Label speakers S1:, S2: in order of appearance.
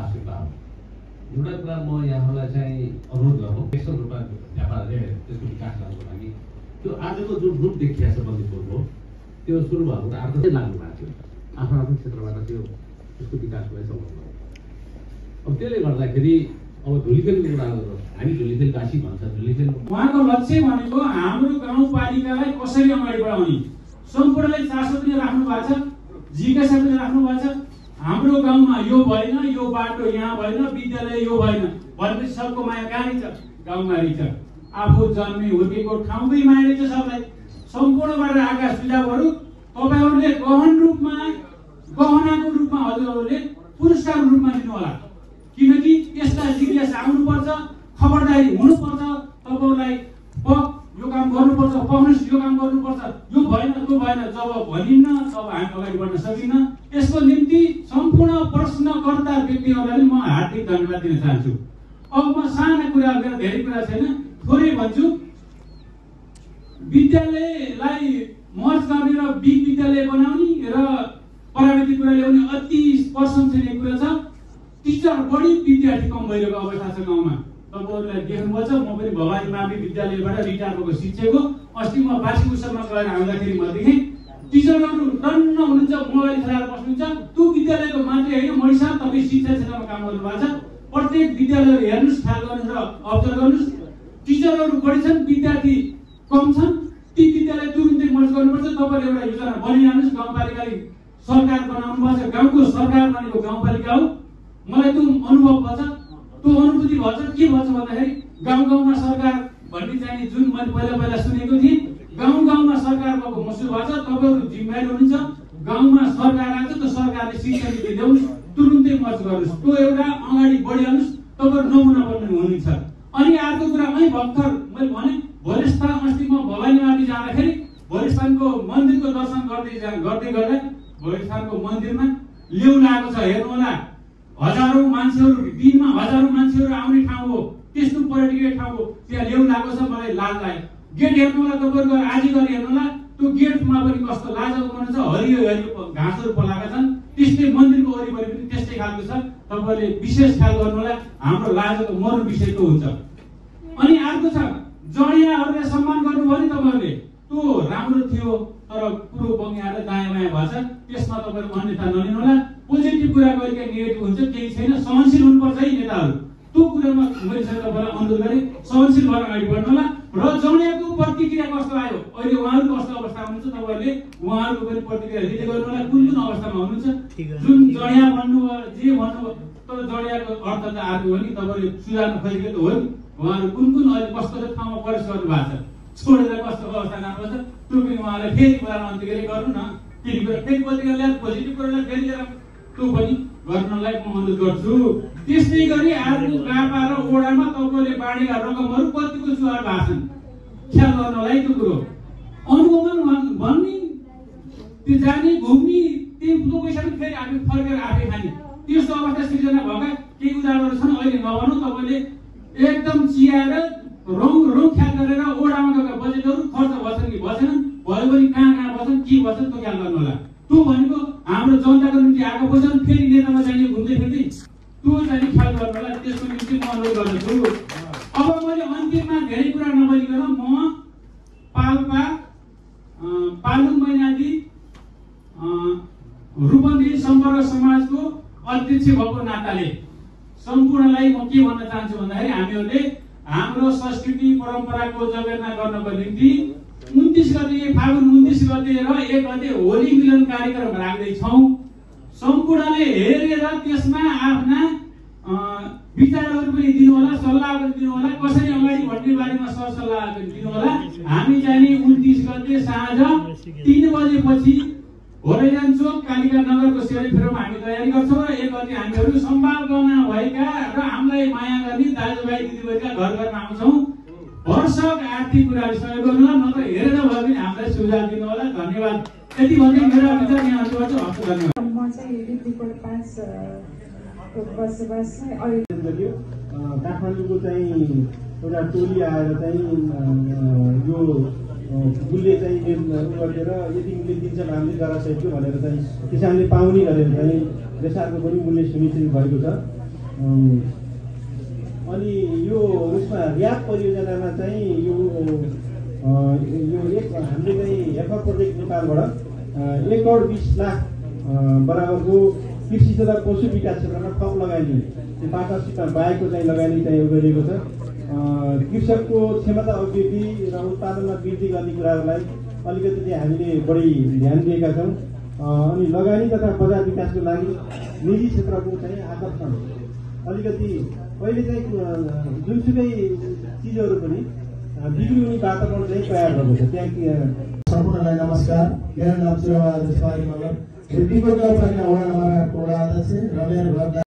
S1: आवश्यकता हो। एउटा कुरा म यहाँलाई चाहिँ अनुरोध गरौँ, यस्तो रूपमा व्यापारले त्यसको विकास गर्नको लागि त्यो आजको जुन रूप देखिया छ बन्दीपुरको त्यो सुरु भएको कुरा अर्को लाग्नु भएको थियो। आफ्नो आफ्नो क्षेत्रबाट त्यो त्यसको विकासको लागि सम्भव भयो। अब त्यसले गर्दाखेरि अब धुलिखेलको कुरा गर्नु, हामी धुलिखेलवासी भन्छ, धुलिखेल
S2: उहाँको लक्ष्य भनेको हाम्रो गाउँपालिकालाई कसरी अगाडि बढाउने, सम्पूर्णलाई चासो पनि राख्नु भएको छ, जिज्ञासा पनि राख्नु भएको छ। हाम्रो गाउँमा यो भएन, यो बाटो यहाँ भएन, विद्यालय यो भएन भनेपछि सबको माया कहाँ रहेछ? गाउँमा रहेछ। आफू जन्मे हुर्केको ठाउँकै माया रहेछ सबलाई। सम्पूर्णबाट आएका सुझावहरू तपाईँहरूले गहनाको रूपमा हजुरहरूले पुरस्कारको रूपमा दिनु होला। किनकि यस्ता जिज्ञासा आउनुपर्छ, खबरदारी हुनुपर्छ। तपाईँहरूलाई यो काम गर्नुपर्छ, पहुँच यो काम गर्नुपर्छ, यो भएन त्यो भएन जब भनिन्न तब हामी अगाडि बढ्न सकिन्न। यसको निम्ति सम्पूर्ण प्रश्नकर्ता व्यक्तिहरूलाई म हार्दिक धन्यवाद दिन चाहन्छु। अब म साना कुरा मेरो धेरै कुरा छैन, थोरै भन्छु। विद्यालयलाई मर्ज गर्ने र बिग विद्यालय बनाउने र प्राविधिक कुरा ल्याउने अति प्रशंसनीय कुरा छ। टिचर बढी विद्यार्थी कम भइरहेको अवस्था छ गाउँमा। तपाईँहरूलाई देख्नुभएको छ। म पनि भवानी मावि विद्यालयबाट रिटायर भएको शिक्षक हो। अस्ति म वार्षिक उत्सवमा गएर आउँदाखेरि म देखेँ टिचरहरू टन्न हुनुहुन्छ, मोबाइल खेलाएर बस्नुहुन्छ। त्यो विद्यालयको मात्रै होइन, मणिसा तपाईँ शिक्षा क्षेत्रमा काम गर्नुभएको छ। प्रत्येक विद्यालयहरू हेर्नुहोस्, ख्याल गर्नुहोस् र अब्जर्भ गर्नुहोस्। टिचरहरू बढी छन्, विद्यार्थी कम छन्। ती विद्यालय तुरुन्तै मर्ज गर्नुपर्छ। तपाईँले एउटा योजना बनाइहाल्नुहोस्। गाउँपालिकाले सरकार बनाउनु भएको छ, गाउँको सरकार भनेको गाउँपालिका हो। मलाई त्यो अनुभव भएको छ, त्यो अनुभूति भएको छ। के भन्छ भन्दाखेरि गाउँ गाउँमा सरकार भन्ने चाहिँ जुन मैले पहिला सुनेको थिएँ, गाउँ गाउँमा सरकार भएको महसुस भएको छ। तपाईँहरू जिम्मेवारी हुनुहुन्छ। गाउँमा सरकार आएको छ, त्यो सरकारले शिक्षा नीति ल्याउनुहोस्, तुरुन्तै मर्ज गर्नुहोस्। त्यो एउटा अगाडि बढिहाल्नुहोस्, तपाईँहरू नमुना बन्नु हुनुहुन्छ। अनि अर्को कुरा भर्खर मैले भने भोलिस्थान अस्ति म भवानी मावि जाँदाखेरि भोलिस्थानको मन्दिरको दर्शन गर्दै गर्दा भोलिस्थानको मन्दिरमा लेउ लागेको छ। हेर्नु होला, हजारौं मान्छेहरू दिनमा हजारौं मान्छेहरू आउने ठाउँ हो, त्यस्तो पर्यटकीय ठाउँ हो। त्यहाँ लेउ लागेको छ, मलाई लाज लाग्यो। गेट हेर्नु होला, तपाईँहरू आज गरी हेर्नु होला, त्यो गेटमा पनि कस्तो लाजको बनाएको छ, हरियो हरियो घाँसहरू पलाएका छन्। त्यस्तै मन्दिरको वरिपरि पनि त्यस्तै खालको छ। तपाईँहरूले विशेष ख्याल गर्नु होला, हाम्रो लाजको मर्म विषय त्यो हुन्छ। अनि अर्को छ, जडियाहरूलाई सम्मान गर्नुभयो नि तपाईँहरूले, त्यो राम्रो थियो। तर कुरो बङ्ग्याएर दायाँ बायाँ भएको छ, त्यसमा तपाईँहरू अन्यथा नलिनु होला। पोजिटिभ कुरा गरेका नेगेटिभ हुन्छ, केही छैन। सहनशील हुनुपर्छ है नेताहरू। त्यो कुरामा मैले तपाईँलाई अनुरोध गरेँ, सहनशील भएर अगाडि बढ्नु होला। र जडियाको प्रतिक्रिया कस्तो आयो, अहिले उहाँहरू कस्तो अवस्थामा हुनुहुन्छ, तपाईँहरूले उहाँहरूको पनि प्रतिक्रिया दिँदै गर्नु होला। कुन कुन अवस्थामा हुनुहुन्छ, जुन जडिया भन्नुभयो, जे भन्नुभयो, तर जडियाको अर्थ त आएको हो नि, तपाईँले सुधार्नु खोजेको त हो नि। उहाँहरू कुन कुन अहिले कस्तो ठाउँमा प्रवेश गर्नु भएको छ, छोडेर कस्तो अवस्था जानुपर्छ, त्यो पनि उहाँलाई फेरि बोलाउन अन्तिकै गर्नु न। फेरि पत्रिका ल्याएर पोजिटिभ कुरालाई फेरि लिएर त्यो पनि गर्नलाई म अनुरोध गर्छु। त्यस्तै गरी अर्को गापा र ओडामा तपाईँले बाँडेका रकमहरू कतिको चुहार भएको छन्, ख्याल गर्नलाई त्यो कुरो अनुगमन भन्ने, त्यो जाने घुम्ने, त्यो पैसा पनि फेरि आफै फर्केर आफै खाने, त्यस्तो अवस्था सिर्जना भएका केही उदाहरणहरू छन्। अहिले नभनौँ, तपाईँले एकदम चियाएर रौँ ख्याल गरेर ओडामा गएका बजेटहरू खर्च भएछन् कि भएछन्, भयो भने कहाँ भएछन्, के भएछन्, त्यो ख्याल गर्नु होला। त्यो भनेको हाम्रो जनताको निम्ति आएको पैसा फेरि नेतामा जाने घुम्दै फिर्दै त्यो चाहिँ ख्याल गर्नु होला। त्यसको निम्ति म अनुरोध गर्दछु। अब मैले अन्तिममा धेरै कुरा नबोलिकन म पाल्पा पालुङ मैनाली रूपन्देही सम्पर्क समाजको अध्यक्ष भएको नाताले सम्पूर्णलाई म के भन्न चाहन्छु भन्दाखेरि हामीहरूले हाम्रो संस्कृति परम्पराको जगेर्ना गर्नको निम्ति 29 गते फागुन 29 गते र 1 गते होली मिलन कार्यक्रम राख्दैछौँ। सम्पूर्णले हेरेर त्यसमा आफ्ना विचारहरू पनि दिनु होला, सल्लाह पनि दिनु होला, कसरी अगाडि बढ्ने बारेमा सरसल्लाह पनि दिनु होला। हामी चाहिँ 29 गते साँझ 3 बजेपछि होराइजन चोक कालिका नगरको सेरोफेरोमा हामी तयारी गर्छौँ। र 1 गते हामीहरू सम्भावना भएका र हामीलाई माया गर्ने दाजुभाइ दिदीबहिनीका घर घरमा आउँछौँ। भरसक आर्थिक कुराले सहयोग गर्नु होला, नत्र हेरेर भए पनि हामीलाई सुझाव दिनु होला। धन्यवाद। यति भन्दै मेरो विचार यहाँ अन्त्य गर्छु। हस्त धन्यवाद।
S3: म चाहिँ लिपिकोट 5 बसोबास
S4: काठमाडौँको चाहिँ एउटा टोली आएर चाहिँ यो मूल्य चाहिँ गरेर यति मूल्य दिन्छ हामीले गरासहितको भनेर चाहिँ किसानले पाउने गरेर चाहिँ रेसारको पनि मूल्य सुनिश्चित भएको छ। अनि यो उसमा ऱ्याप परियोजनामा चाहिँ यो एक हामीले चाहिँ हेफा प्रोजेक्ट नेपालबाट 1,20,00,000 बराबरको कृषि तथा पशु विकास क्षेत्रमा थप लगानी पार्टनरसिपमा बाहेकको चाहिँ लगानी चाहिँ गरिएको छ। कृषकको क्षमता अभिवृद्धि र उत्पादनमा वृद्धि गर्ने कुराहरूलाई अलिकति चाहिँ हामीले बढी ध्यान दिएका छौँ। अनि लगानी तथा बजार विकासको लागि निजी क्षेत्रको चाहिँ आकर्षण अलिकति अहिले चाहिँ जुनसुकै चिजहरू पनि बिक्री हुने वातावरण चाहिँ तयार भएको छ। त्यहाँ
S5: सम्पूर्णलाई नमस्कार। मेरो नाम चाहिँ वडा अध्यक्ष अध्यक्ष र मेरो घर